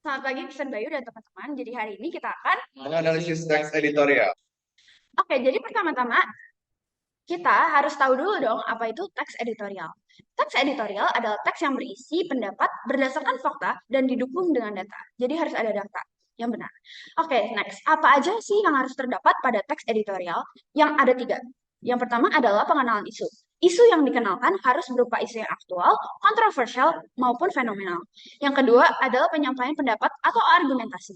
Selamat pagi, Pesan Bayu dan teman-teman. Jadi hari ini kita akan Menganalisis teks editorial. Oke, jadi pertama-tama kita harus tahu dulu dong apa itu teks editorial. Teks editorial adalah teks yang berisi pendapat berdasarkan fakta dan didukung dengan data. Jadi harus ada data yang benar. Oke, next. Apa aja sih yang harus terdapat pada teks editorial? Yang ada tiga. Yang pertama adalah pengenalan isu. Isu yang dikenalkan harus berupa isu yang aktual, kontroversial, maupun fenomenal. Yang kedua adalah penyampaian pendapat atau argumentasi.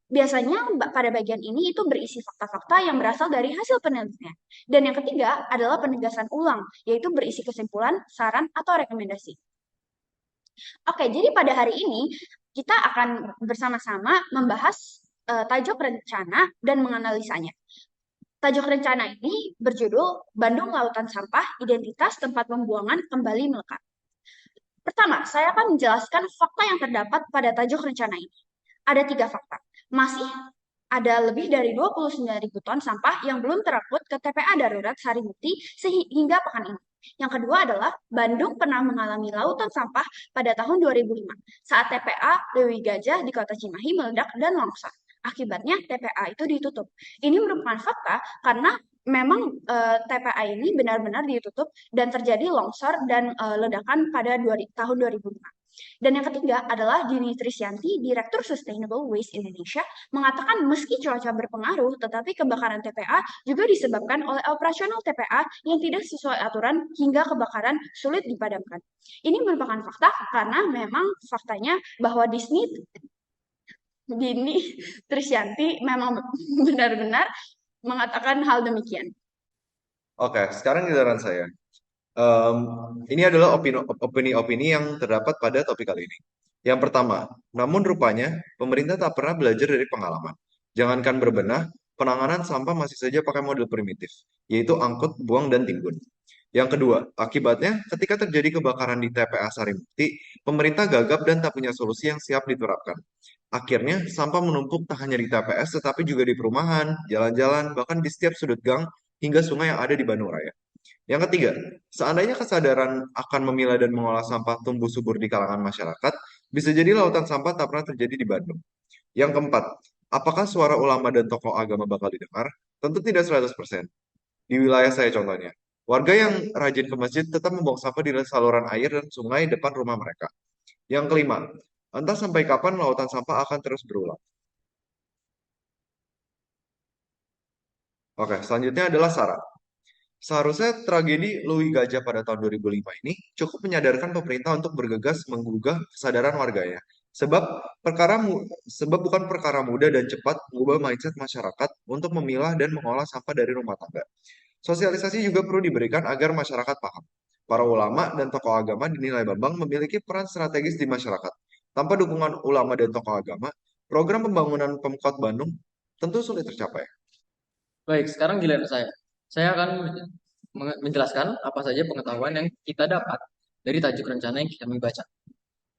Biasanya pada bagian ini itu berisi fakta-fakta yang berasal dari hasil penelitian. Dan yang ketiga adalah penegasan ulang, yaitu berisi kesimpulan, saran, atau rekomendasi. Oke, jadi pada hari ini kita akan bersama-sama membahas tajuk rencana dan menganalisanya. Tajuk rencana ini berjudul Bandung Lautan Sampah, Identitas Tempat Pembuangan Kembali Melekat. Pertama, saya akan menjelaskan fakta yang terdapat pada tajuk rencana ini. Ada tiga fakta. Masih ada lebih dari 29.000 ton sampah yang belum terangkut ke TPA darurat Sarimukti sehingga pekan ini. Yang kedua adalah Bandung pernah mengalami lautan sampah pada tahun 2005 saat TPA Dewi Gajah di kota Cimahi meledak dan longsor. Akibatnya TPA itu ditutup. Ini merupakan fakta karena memang TPA ini benar-benar ditutup dan terjadi longsor dan ledakan pada tahun 2005. Dan yang ketiga adalah Dini Trisyanti, Direktur Sustainable Waste Indonesia, mengatakan meski cuaca berpengaruh, tetapi kebakaran TPA juga disebabkan oleh operasional TPA yang tidak sesuai aturan hingga kebakaran sulit dipadamkan. Ini merupakan fakta karena memang faktanya bahwa Dini Trisyanti memang benar-benar mengatakan hal demikian. Oke, sekarang giliran saya. Em, ini adalah opini-opini yang terdapat pada topik kali ini. Yang pertama, namun rupanya pemerintah tak pernah belajar dari pengalaman. Jangankan berbenah, penanganan sampah masih saja pakai model primitif, yaitu angkut, buang, dan timbun. Yang kedua, akibatnya ketika terjadi kebakaran di TPA Sarimukti, pemerintah gagap dan tak punya solusi yang siap diterapkan. Akhirnya, sampah menumpuk tak hanya di TPS, tetapi juga di perumahan, jalan-jalan, bahkan di setiap sudut gang hingga sungai yang ada di Bandung Raya. Yang ketiga, seandainya kesadaran akan memilah dan mengolah sampah tumbuh subur di kalangan masyarakat, bisa jadi lautan sampah tak pernah terjadi di Bandung. Yang keempat, apakah suara ulama dan tokoh agama bakal didengar? Tentu tidak 100%. Di wilayah saya contohnya, warga yang rajin ke masjid tetap membuang sampah di saluran air dan sungai depan rumah mereka. Yang kelima, entah sampai kapan lautan sampah akan terus berulang. Oke, selanjutnya adalah saran. Seharusnya tragedi Louis Gajah pada tahun 2005 ini cukup menyadarkan pemerintah untuk bergegas menggugah kesadaran warganya. Sebab sebab bukan perkara mudah dan cepat mengubah mindset masyarakat untuk memilah dan mengolah sampah dari rumah tangga. Sosialisasi juga perlu diberikan agar masyarakat paham. Para ulama dan tokoh agama dinilai Bambang memiliki peran strategis di masyarakat. Tanpa dukungan ulama dan tokoh agama, program pembangunan Pemkot Bandung tentu sulit tercapai. Baik, sekarang giliran saya. Saya akan menjelaskan apa saja pengetahuan yang kita dapat dari tajuk rencana yang kami baca.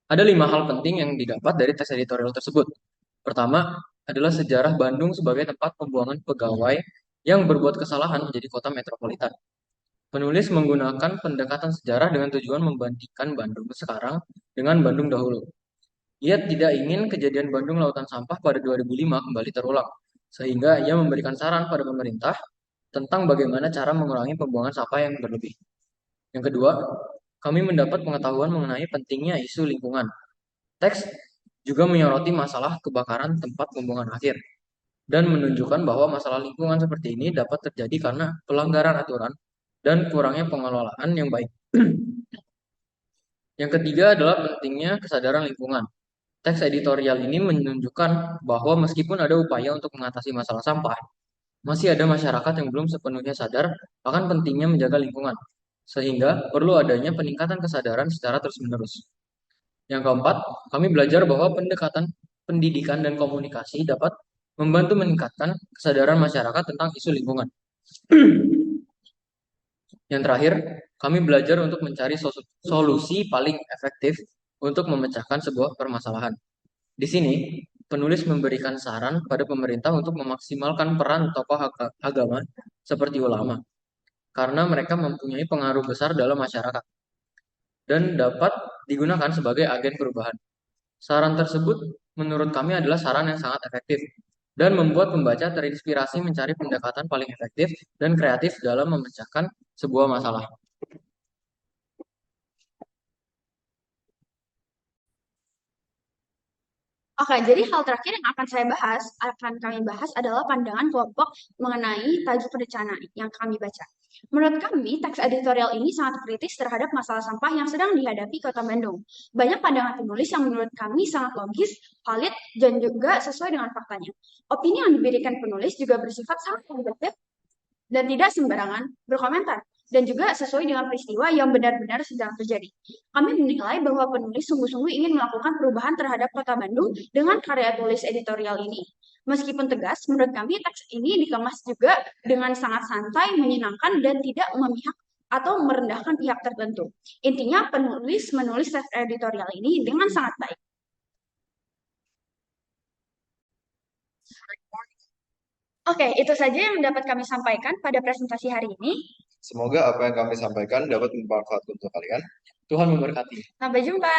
Ada 5 hal penting yang didapat dari teks editorial tersebut. Pertama adalah sejarah Bandung sebagai tempat pembuangan pegawai yang berbuat kesalahan menjadi kota metropolitan. Penulis menggunakan pendekatan sejarah dengan tujuan membandingkan Bandung sekarang dengan Bandung dahulu. Ia tidak ingin kejadian Bandung Lautan Sampah pada 2005 kembali terulang, sehingga ia memberikan saran pada pemerintah tentang bagaimana cara mengurangi pembuangan sampah yang berlebih. Yang kedua, kami mendapat pengetahuan mengenai pentingnya isu lingkungan. Teks juga menyoroti masalah kebakaran tempat pembuangan akhir dan menunjukkan bahwa masalah lingkungan seperti ini dapat terjadi karena pelanggaran aturan dan kurangnya pengelolaan yang baik. Yang ketiga adalah pentingnya kesadaran lingkungan. Teks editorial ini menunjukkan bahwa meskipun ada upaya untuk mengatasi masalah sampah, masih ada masyarakat yang belum sepenuhnya sadar akan pentingnya menjaga lingkungan, sehingga perlu adanya peningkatan kesadaran secara terus-menerus. Yang keempat, kami belajar bahwa pendekatan pendidikan dan komunikasi dapat membantu meningkatkan kesadaran masyarakat tentang isu lingkungan. Yang terakhir, kami belajar untuk mencari solusi paling efektif untuk memecahkan sebuah permasalahan. Di sini, penulis memberikan saran pada pemerintah untuk memaksimalkan peran tokoh agama seperti ulama, karena mereka mempunyai pengaruh besar dalam masyarakat dan dapat digunakan sebagai agen perubahan. Saran tersebut menurut kami adalah saran yang sangat efektif dan membuat pembaca terinspirasi mencari pendekatan paling efektif dan kreatif dalam memecahkan sebuah masalah. Oke, jadi hal terakhir yang akan kami bahas adalah pandangan kelompok mengenai tajuk rencana yang kami baca. Menurut kami, teks editorial ini sangat kritis terhadap masalah sampah yang sedang dihadapi Kota Bandung. Banyak pandangan penulis yang menurut kami sangat logis, valid, dan juga sesuai dengan faktanya. Opini yang diberikan penulis juga bersifat sangat objektif dan tidak sembarangan berkomentar, dan juga sesuai dengan peristiwa yang benar-benar sedang terjadi. Kami menilai bahwa penulis sungguh-sungguh ingin melakukan perubahan terhadap Kota Bandung dengan karya tulis editorial ini. Meskipun tegas, menurut kami teks ini dikemas juga dengan sangat santai, menyenangkan, dan tidak memihak atau merendahkan pihak tertentu. Intinya, penulis menulis teks editorial ini dengan sangat baik. Oke, itu saja yang dapat kami sampaikan pada presentasi hari ini. Semoga apa yang kami sampaikan dapat bermanfaat untuk kalian. Tuhan memberkati. Sampai jumpa.